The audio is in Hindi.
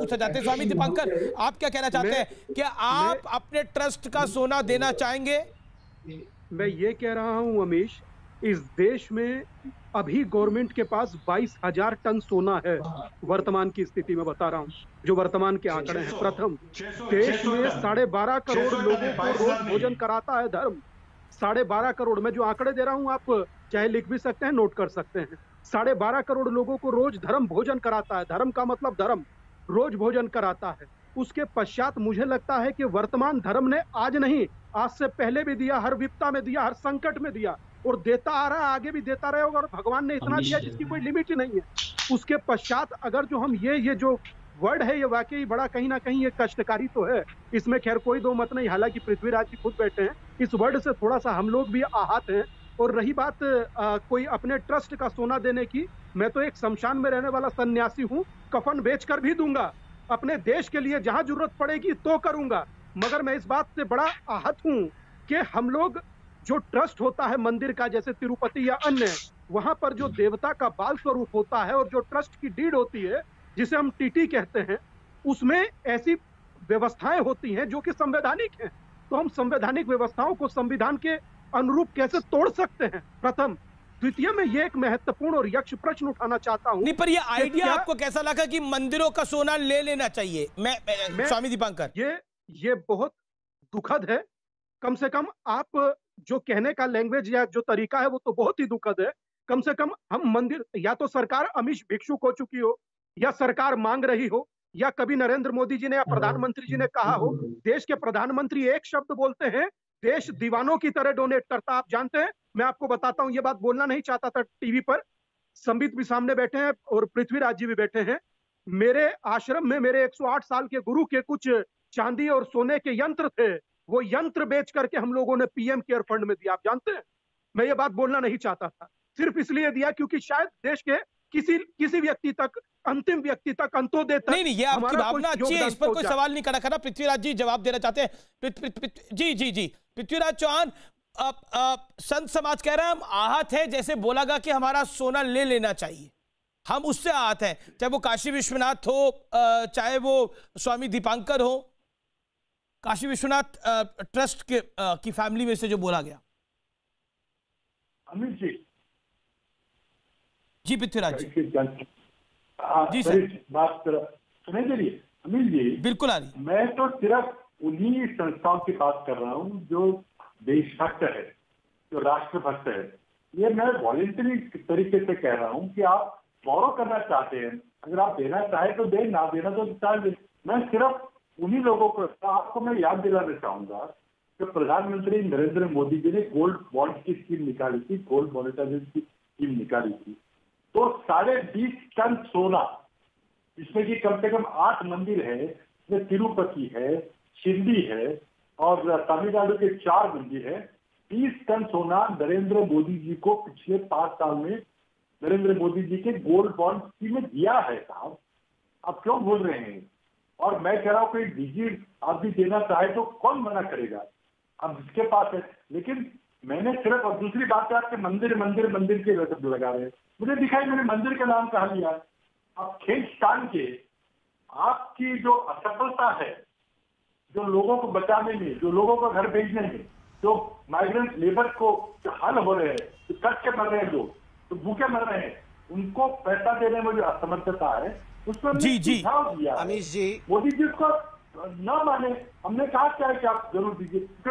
पूछा जाता है। स्वामी दीपांकर, आप क्या कहना चाहते हैं? क्या आप अपने ट्रस्ट का सोना देना चाहेंगे? मैं ये कह रहा हूं अमीश, इस देश में अभी गवर्नमेंट के पास 22,000 टन सोना है। वर्तमान की स्थिति में बता रहा हूं, जो वर्तमान के आंकड़े हैं। प्रथम, देश में 12.5 करोड़ लोगों को रोज भोजन कराता है धर्म। 12.5 करोड़, मैं जो आंकड़े दे रहा हूं आप चाहे लिख भी सकते हैं, नोट कर सकते हैं। 12.5 करोड़ लोगों को रोज धर्म भोजन कराता है। धर्म का मतलब धर्म, रोज भोजन कराता है। उसके पश्चात मुझे लगता है कि वर्तमान धर्म ने आज नहीं, आज से पहले भी दिया, हर विपदा में दिया, हर संकट में दिया और देता आ रहा है, आगे भी देता रहेगा। और भगवान ने इतना दिया जिसकी कोई लिमिट ही नहीं है। उसके पश्चात अगर जो हम ये जो वर्ड है, ये वाकई बड़ा कहीं ना कहीं ये कष्टकारी तो है, इसमें खैर कोई दो मत नहीं। हालांकि पृथ्वीराज जी खुद बैठे हैं, इस वर्ड से थोड़ा सा हम लोग भी आहत हैं। और रही बात कोई अपने ट्रस्ट का सोना देने की, मैं तो एक शमशान में रहने वाला सन्यासी हूं, कफन बेचकर भी दूंगा, अपने देश के लिए जहां जरूरत पड़ेगी तो करूंगा। मगर मैं इस बात से बड़ा आहत हूं कि हम लोग जो ट्रस्ट होता है मंदिर का, जैसे तिरुपति या अन्य, वहां पर जो देवता का बाल स्वरूप होता है और जो ट्रस्ट की डीड होती है जिसे हम टीटी कहते हैं, उसमें ऐसी व्यवस्थाएं होती हैं जो कि संवैधानिक हैं। तो हम संवैधानिक व्यवस्थाओं को संविधान के अनुरूप कैसे तोड़ सकते हैं? प्रथम। द्वितीय में ये एक महत्वपूर्ण और यक्ष प्रश्न उठाना चाहता हूं। नहीं, पर ये आइडिया आपको कैसा लगा कि मंदिरों का सोना ले लेना चाहिए? मैं स्वामी दीपांकर, ये बहुत दुखद है। कम से कम आप जो कहने का लैंग्वेज या जो तरीका है वो तो बहुत ही दुखद है। कम से कम हम मंदिर, या तो सरकार अमीश भिक्षुक हो चुकी हो, या सरकार मांग रही हो, या कभी नरेंद्र मोदी जी ने या प्रधानमंत्री जी ने कहा हो। देश के प्रधानमंत्री एक शब्द बोलते हैं, देश दीवानों की तरह डोनेट करता। आप जानते हैं, मैं आपको बताता हूं, ये बात बोलना नहीं चाहता था टीवी पर। संबित भी सामने बैठे हैं और पृथ्वीराज जी भी बैठे हैं। मेरे आश्रम में मेरे 108 साल के गुरु के कुछ चांदी और सोने के यंत्र थे, वो यंत्र बेच करके हम लोगों ने पीएम केयर फंड में दिया। आप जानते हैं, मैं ये बात बोलना नहीं चाहता था, सिर्फ इसलिए दिया क्योंकि शायद देश के किसी व्यक्ति तक, अंतिम व्यक्ति तक, अंत्योदय तक नहीं ये आपकी भावना अच्छी है, इस पर कोई सवाल नहीं खड़ा। पृथ्वीराज जी जवाब देना चाहते हैं। जी पृथ्वीराज चौहान, संत समाज कह रहा है हम आहत है, जैसे बोला गया कि हमारा सोना ले लेना चाहिए, हम उससे आहत हैं। चाहे वो काशी विश्वनाथ हो, चाहे वो स्वामी दीपांकर हो, काशी विश्वनाथ ट्रस्ट की फैमिली में से जो बोला गया। अमित जी पृथ्वीराज जी। जी सर, बात सुनाई दे रही है? अमित जी बिल्कुल आ रही है। मैं तो सिर्फ उन्हीं संस्थाओं की बात कर रहा हूँ जो देशभक्त है, जो राष्ट्रभक्त है। ये मैं वॉलंटरी तरीके से कह रहा हूँ कि आप बोरो करना चाहते हैं, अगर आप देना चाहे तो दे, ना देना तो चाहे। मैं सिर्फ उन्हीं लोगों को, आपको मैं याद दिलाना चाहूंगा कि प्रधानमंत्री नरेंद्र मोदी जी ने गोल्ड बॉन्ड की स्कीम निकाली थी, गोल्ड मॉनिटाइजेशन की स्कीम निकाली थी। तो 20.5 टन सोना, जिसमें कि कम से कम 8 मंदिर है, जिसमें तिरुपति है, शिरडी है और तमिलनाडु के 4 मंदिर है। 30 टन सोना नरेंद्र मोदी जी को पिछले 5 साल में नरेंद्र मोदी जी के गोल्ड बॉन्ड स्कीम में दिया है। साहब, आप क्यों बोल रहे हैं? और मैं कह रहा हूँ कि डीजी आप भी देना चाहे तो कौन मना करेगा, अब जिसके पास है। लेकिन मैंने सिर्फ, अब दूसरी बात है, आपके मंदिर मंदिर मंदिर के लगा रहे हैं। मुझे दिखाई मैंने मंदिर का नाम कहा लिया। अब खींचतान के आपकी जो असफलता है, जो लोगों को बचाने में, जो लोगों को घर भेजने में, जो माइग्रेंट लेबर को जो हाल हो रहे हैं, जो कट के मर रहे हैं लोग, तो भूखे मर रहे हैं, उनको पैसा देने में जो असमर्थता है, उसमें सुझाव दिया। अमीश जी, मोदी जी उसको न माने, हमने कहा क्या है कि आप जरूर दीजिए।